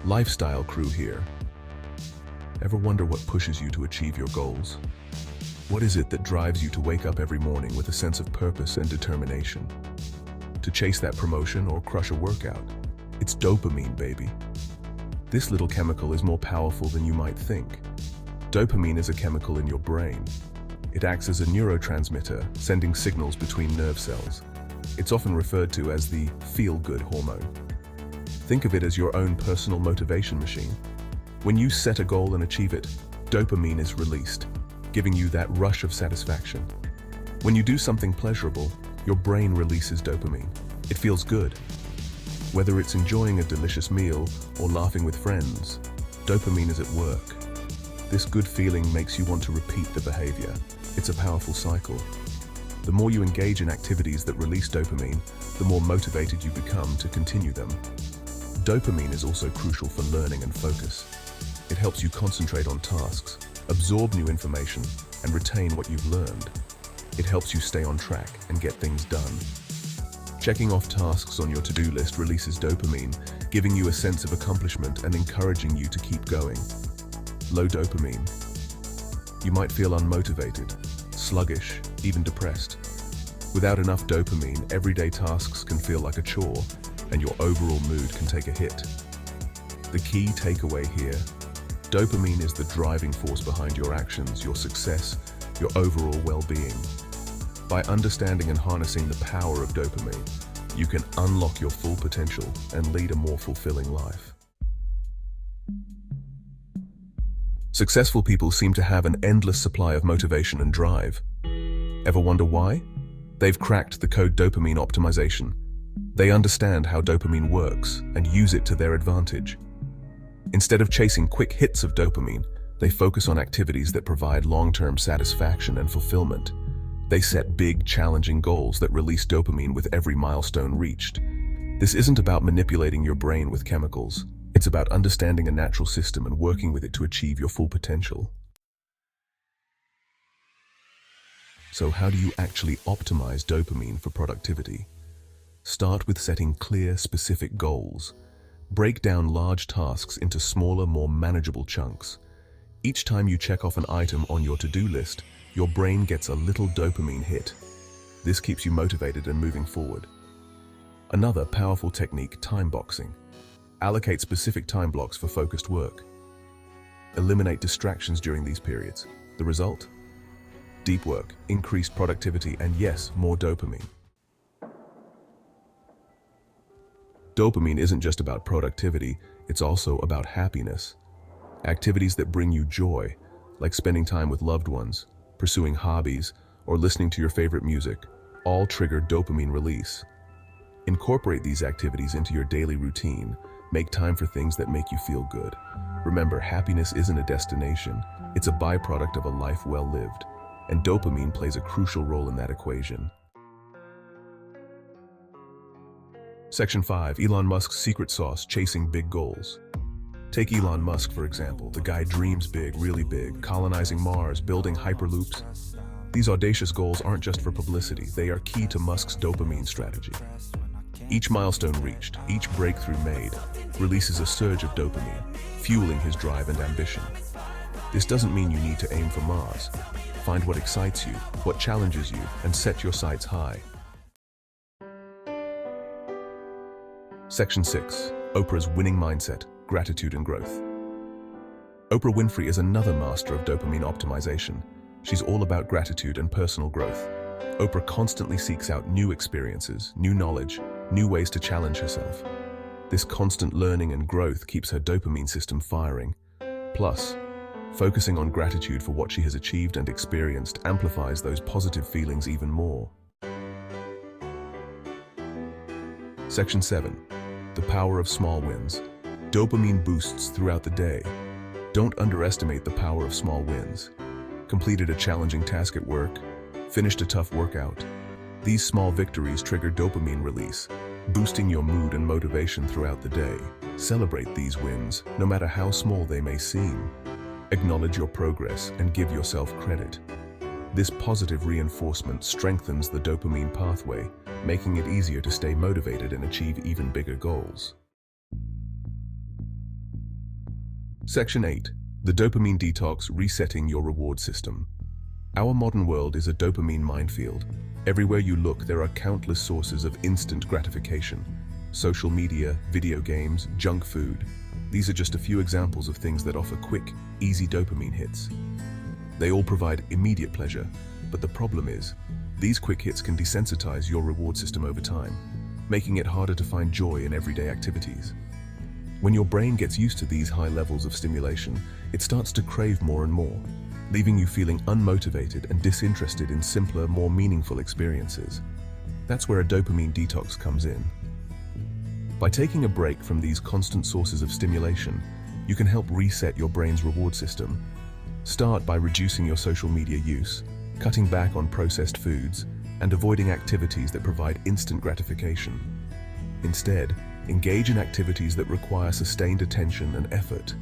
Lifestyle crew here. Ever wonder what pushes you to achieve your goals? What is it that drives you to wake up every morning with a sense of purpose and determination? To chase that promotion or crush a workout? It's dopamine, baby. This little chemical is more powerful than you might think. Dopamine is a chemical in your brain. It acts as a neurotransmitter, sending signals between nerve cells. It's often referred to as the feel-good hormone. Think of it as your own personal motivation machine. When you set a goal and achieve it, dopamine is released, giving you that rush of satisfaction. When you do something pleasurable, your brain releases dopamine. It feels good. Whether it's enjoying a delicious meal or laughing with friends, dopamine is at work. This good feeling makes you want to repeat the behavior. It's a powerful cycle. The more you engage in activities that release dopamine, the more motivated you become to continue them. Dopamine is also crucial for learning and focus. It helps you concentrate on tasks, absorb new information, and retain what you've learned. It helps you stay on track and get things done. Checking off tasks on your to-do list releases dopamine, giving you a sense of accomplishment and encouraging you to keep going. Low dopamine. You might feel unmotivated, sluggish, even depressed. Without enough dopamine, everyday tasks can feel like a chore, and your overall mood can take a hit. The key takeaway here: dopamine is the driving force behind your actions, your success, your overall well-being. By understanding and harnessing the power of dopamine, you can unlock your full potential and lead a more fulfilling life. Successful people seem to have an endless supply of motivation and drive. Ever wonder why? They've cracked the code dopamine optimization. They understand how dopamine works and use it to their advantage. Instead of chasing quick hits of dopamine, they focus on activities that provide long-term satisfaction and fulfillment. They set big, challenging goals that release dopamine with every milestone reached. This isn't about manipulating your brain with chemicals. It's about understanding a natural system and working with it to achieve your full potential. So how do you actually optimize dopamine for productivity? Start with setting clear, specific goals. Break down large tasks into smaller, more manageable chunks. Each time you check off an item on your to-do list, your brain gets a little dopamine hit. This keeps you motivated and moving forward. Another powerful technique: time boxing. Allocate specific time blocks for focused work. Eliminate distractions during these periods. The result? Deep work, increased productivity, and yes, more dopamine. Dopamine isn't just about productivity, it's also about happiness. Activities that bring you joy, like spending time with loved ones, pursuing hobbies, or listening to your favorite music, all trigger dopamine release. Incorporate these activities into your daily routine. Make time for things that make you feel good. Remember, happiness isn't a destination, it's a byproduct of a life well lived, and dopamine plays a crucial role in that equation. Section 5. Elon Musk's secret sauce: chasing big goals. Take Elon Musk, for example. The guy dreams big, really big, colonizing Mars, building hyperloops. These audacious goals aren't just for publicity, they are key to Musk's dopamine strategy. Each milestone reached, each breakthrough made, releases a surge of dopamine, fueling his drive and ambition. This doesn't mean you need to aim for Mars. Find what excites you, what challenges you, and set your sights high. Section 6. Oprah's winning mindset: gratitude and growth. Oprah Winfrey is another master of dopamine optimization. She's all about gratitude and personal growth. Oprah constantly seeks out new experiences, new knowledge, new ways to challenge herself. This constant learning and growth keeps her dopamine system firing. Plus, focusing on gratitude for what she has achieved and experienced amplifies those positive feelings even more. Section 7. The power of small wins. Dopamine boosts throughout the day. Don't underestimate the power of small wins. Completed a challenging task at work, finished a tough workout. These small victories trigger dopamine release, boosting your mood and motivation throughout the day. Celebrate these wins, no matter how small they may seem. Acknowledge your progress and give yourself credit. This positive reinforcement strengthens the dopamine pathway, making it easier to stay motivated and achieve even bigger goals. Section 8. The dopamine detox, resetting your reward system. Our modern world is a dopamine minefield. Everywhere you look, there are countless sources of instant gratification. Social media, video games, junk food. These are just a few examples of things that offer quick, easy dopamine hits. They all provide immediate pleasure, but the problem is, these quick hits can desensitize your reward system over time, making it harder to find joy in everyday activities. When your brain gets used to these high levels of stimulation, it starts to crave more and more, leaving you feeling unmotivated and disinterested in simpler, more meaningful experiences. That's where a dopamine detox comes in. By taking a break from these constant sources of stimulation, you can help reset your brain's reward system. Start by reducing your social media use, cutting back on processed foods, and avoiding activities that provide instant gratification. Instead, engage in activities that require sustained attention and effort.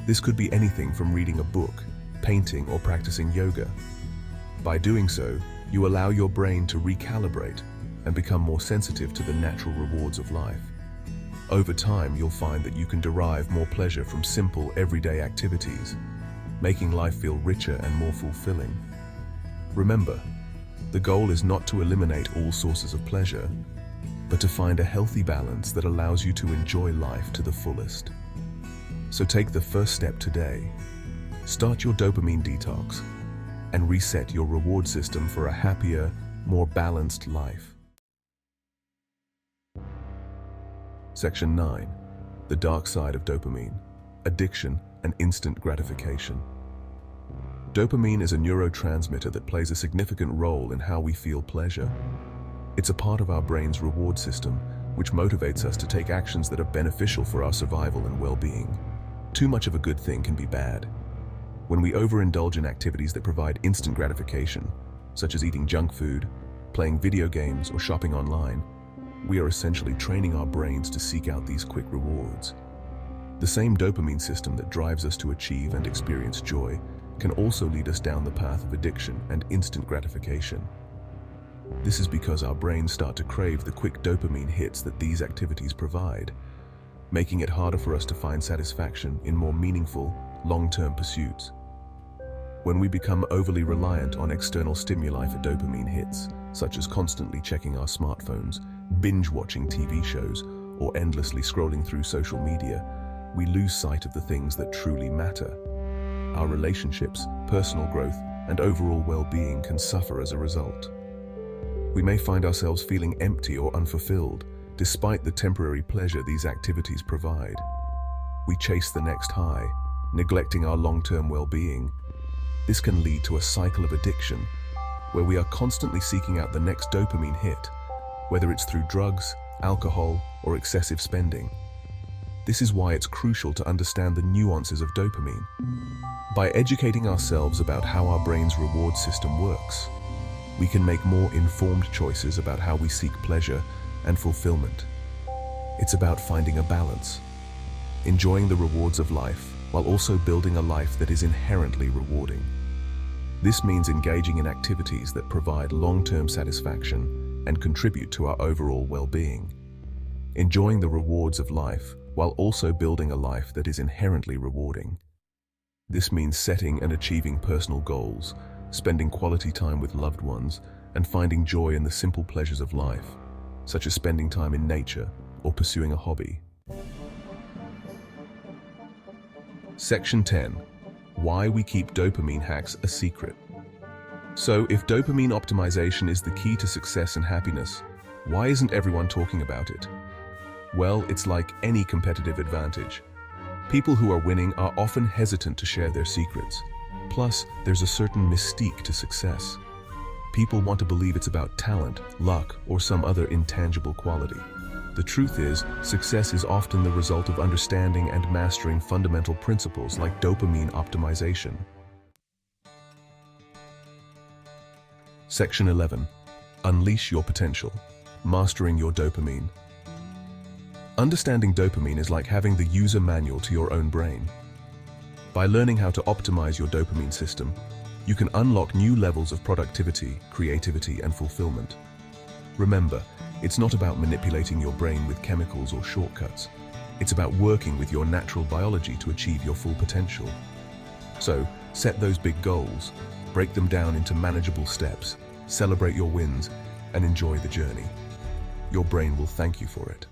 This could be anything from reading a book, painting, or practicing yoga. By doing so, you allow your brain to recalibrate and become more sensitive to the natural rewards of life. Over time, you'll find that you can derive more pleasure from simple, everyday activities, making life feel richer and more fulfilling. Remember, the goal is not to eliminate all sources of pleasure, but to find a healthy balance that allows you to enjoy life to the fullest. So take the first step today. Start your dopamine detox and reset your reward system for a happier, more balanced life. Section 9. The dark side of dopamine, addiction and instant gratification. Dopamine is a neurotransmitter that plays a significant role in how we feel pleasure. It's a part of our brain's reward system, which motivates us to take actions that are beneficial for our survival and well-being. Too much of a good thing can be bad. When we overindulge in activities that provide instant gratification, such as eating junk food, playing video games, or shopping online, we are essentially training our brains to seek out these quick rewards. The same dopamine system that drives us to achieve and experience joy can also lead us down the path of addiction and instant gratification. This is because our brains start to crave the quick dopamine hits that these activities provide, making it harder for us to find satisfaction in more meaningful, long-term pursuits. When we become overly reliant on external stimuli for dopamine hits, such as constantly checking our smartphones, binge-watching TV shows, or endlessly scrolling through social media, we lose sight of the things that truly matter. Our relationships, personal growth, and overall well-being can suffer as a result. We may find ourselves feeling empty or unfulfilled, despite the temporary pleasure these activities provide. We chase the next high, neglecting our long-term well-being. This can lead to a cycle of addiction, where we are constantly seeking out the next dopamine hit, whether it's through drugs, alcohol, or excessive spending. This is why it's crucial to understand the nuances of dopamine. By educating ourselves about how our brain's reward system works, we can make more informed choices about how we seek pleasure and fulfillment. It's about finding a balance, enjoying the rewards of life while also building a life that is inherently rewarding. This means engaging in activities that provide long-term satisfaction and contribute to our overall well-being. Enjoying the rewards of life while also building a life that is inherently rewarding. This means setting and achieving personal goals, spending quality time with loved ones, and finding joy in the simple pleasures of life, such as spending time in nature or pursuing a hobby. Section 10. Why we keep dopamine hacks a secret. So, if dopamine optimization is the key to success and happiness, why isn't everyone talking about it? Well, it's like any competitive advantage. People who are winning are often hesitant to share their secrets. Plus, there's a certain mystique to success. People want to believe it's about talent, luck, or some other intangible quality. The truth is, success is often the result of understanding and mastering fundamental principles like dopamine optimization. Section 11. Unleash your potential. Mastering your dopamine. Understanding dopamine is like having the user manual to your own brain. By learning how to optimize your dopamine system, you can unlock new levels of productivity, creativity, and fulfillment. Remember, it's not about manipulating your brain with chemicals or shortcuts. It's about working with your natural biology to achieve your full potential. So, set those big goals, break them down into manageable steps, celebrate your wins, and enjoy the journey. Your brain will thank you for it.